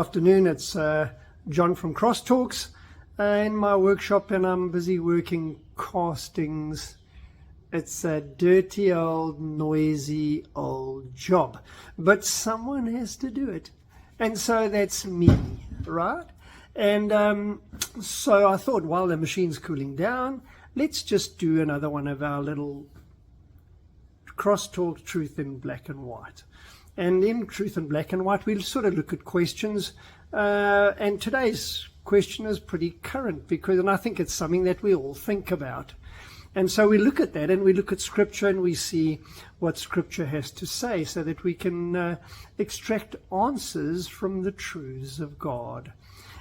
afternoon. It's John from Crosstalks in my workshop, and I'm busy working castings. It's a dirty old, noisy old job, but someone has to do it, and so that's me, right? And so I thought, while the machine's cooling down, let's just do another one of our little Crosstalk Truth in Black and White. And in Truth in Black and White, we'll sort of look at questions. And today's question is pretty current, and I think it's something that we all think about. And so we look at that, and we look at Scripture, and we see what Scripture has to say, so that we can extract answers from the truths of God.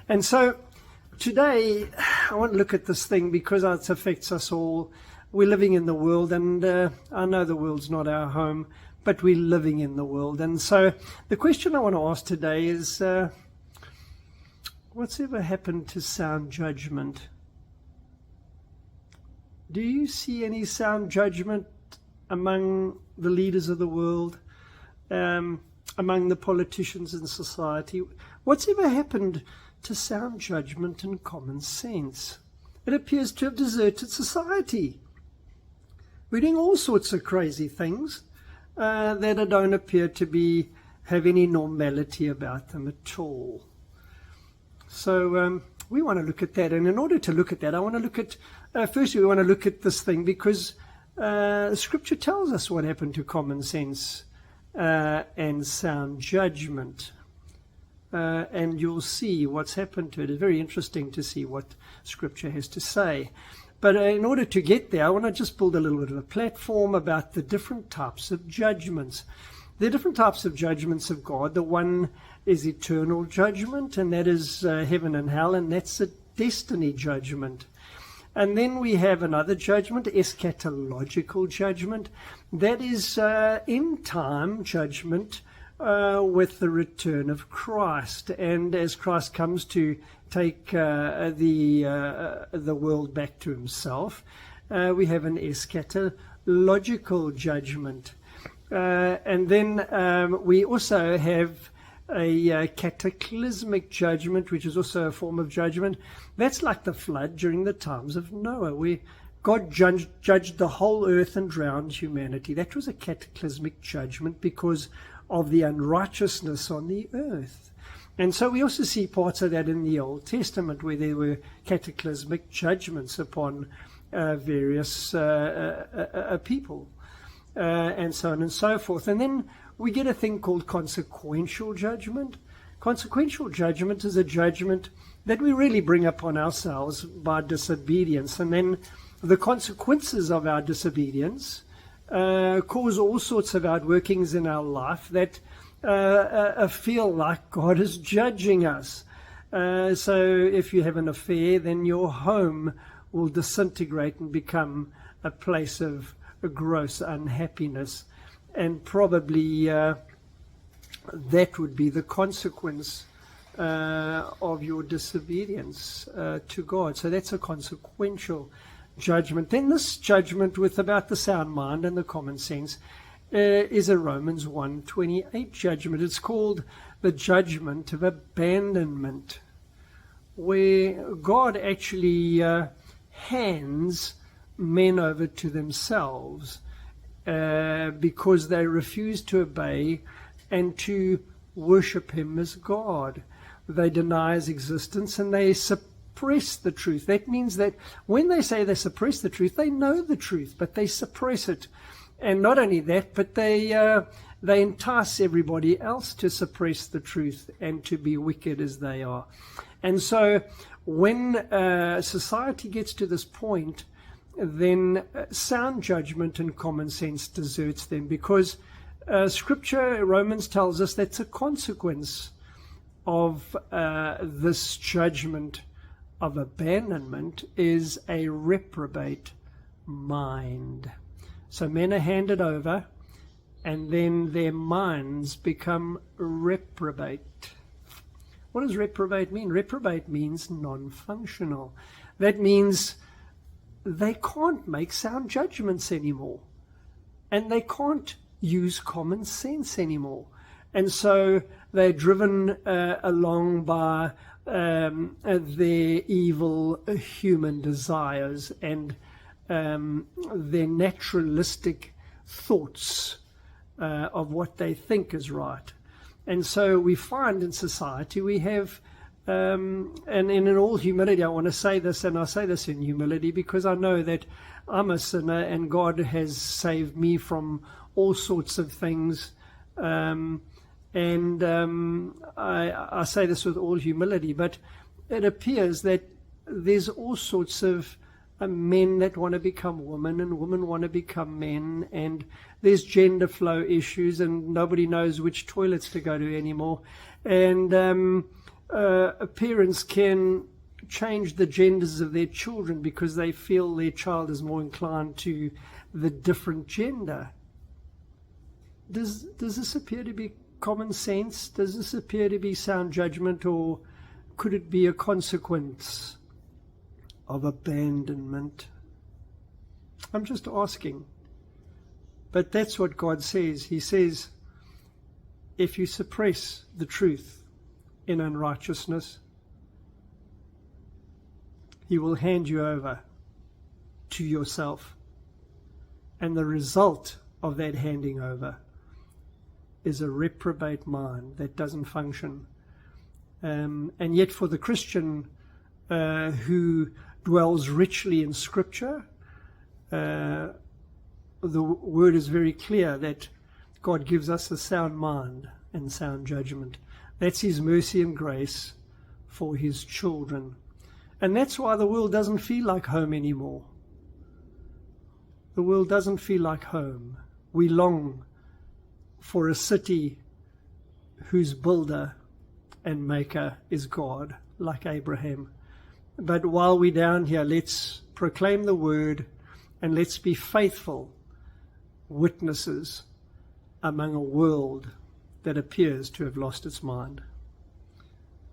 And so today, I want to look at this thing because it affects us all. We're living in the world, and I know the world's not our home, but we're living in the world. And so the question I want to ask today is, what's ever happened to sound judgment? Do you see any sound judgment among the leaders of the world, among the politicians in society? What's ever happened to sound judgment and common sense? It appears to have deserted society. We're doing all sorts of crazy things that don't appear to have any normality about them at all. So we want to look at that, and in order to look at that, I want to look at, firstly we want to look at this thing because Scripture tells us what happened to common sense and sound judgment. And you'll see what's happened to it. It's very interesting to see what Scripture has to say. But in order to get there, I want to just build a little bit of a platform about the different types of judgments. There are different types of judgments of God. The one is eternal judgment, and that is heaven and hell, and that's a destiny judgment. And then we have another judgment, eschatological judgment. That is end-time judgment with the return of Christ. And as Christ comes to take the world back to himself, we have an eschatological judgment. And then we also have a cataclysmic judgment, which is also a form of judgment. That's like the flood during the times of Noah, where God judged the whole earth and drowned humanity. That was a cataclysmic judgment because of the unrighteousness on the earth. And so we also see parts of that in the Old Testament, where there were cataclysmic judgments upon various people, and so on and so forth. And then we get a thing called consequential judgment. Consequential judgment is a judgment that we really bring upon ourselves by disobedience. And then the consequences of our disobedience cause all sorts of outworkings in our life that feel like God is judging us. So if you have an affair, then your home will disintegrate and become a place of gross unhappiness. And probably that would be the consequence of your disobedience to God. So that's a consequential judgment. Then this judgment with about the sound mind and the common sense is a Romans 1:28 judgment. It's called the judgment of abandonment, where God actually hands men over to themselves because they refuse to obey and to worship him as God. They deny his existence, and they suppress the truth. That means that when they say they suppress the truth, they know the truth, but they suppress it. And not only that, but they entice everybody else to suppress the truth and to be wicked as they are. And so when society gets to this point, then sound judgment and common sense deserts them, because Scripture, Romans tells us, that's a consequence of this judgment of abandonment is a reprobate mind. So men are handed over, and then their minds become reprobate. What does reprobate mean? Reprobate means non-functional. That means they can't make sound judgments anymore, and they can't use common sense anymore. And so they're driven along by their evil human desires and their naturalistic thoughts of what they think is right. And so we find in society we have, and in all humility, I want to say this, and I say this in humility because I know that I'm a sinner and God has saved me from all sorts of things. I say this with all humility, but it appears that there's all sorts of men that want to become women and women want to become men, and there's gender flow issues and nobody knows which toilets to go to anymore. And parents can change the genders of their children because they feel their child is more inclined to the different gender. Does this appear to be common sense? Does this appear to be sound judgment, or could it be a consequence of abandonment? I'm just asking. But that's what God says. He says, if you suppress the truth in unrighteousness, He will hand you over to yourself. And the result of that handing over is a reprobate mind that doesn't function. And yet for the Christian who dwells richly in Scripture, the word is very clear that God gives us a sound mind and sound judgment. That's His mercy and grace for His children. And that's why the world doesn't feel like home anymore. The world doesn't feel like home. We long for a city whose builder and maker is God, like Abraham. But while we're down here, let's proclaim the word and let's be faithful witnesses among a world that appears to have lost its mind.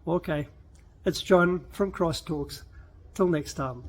Okay, it's John from Crosstalks. Till next time.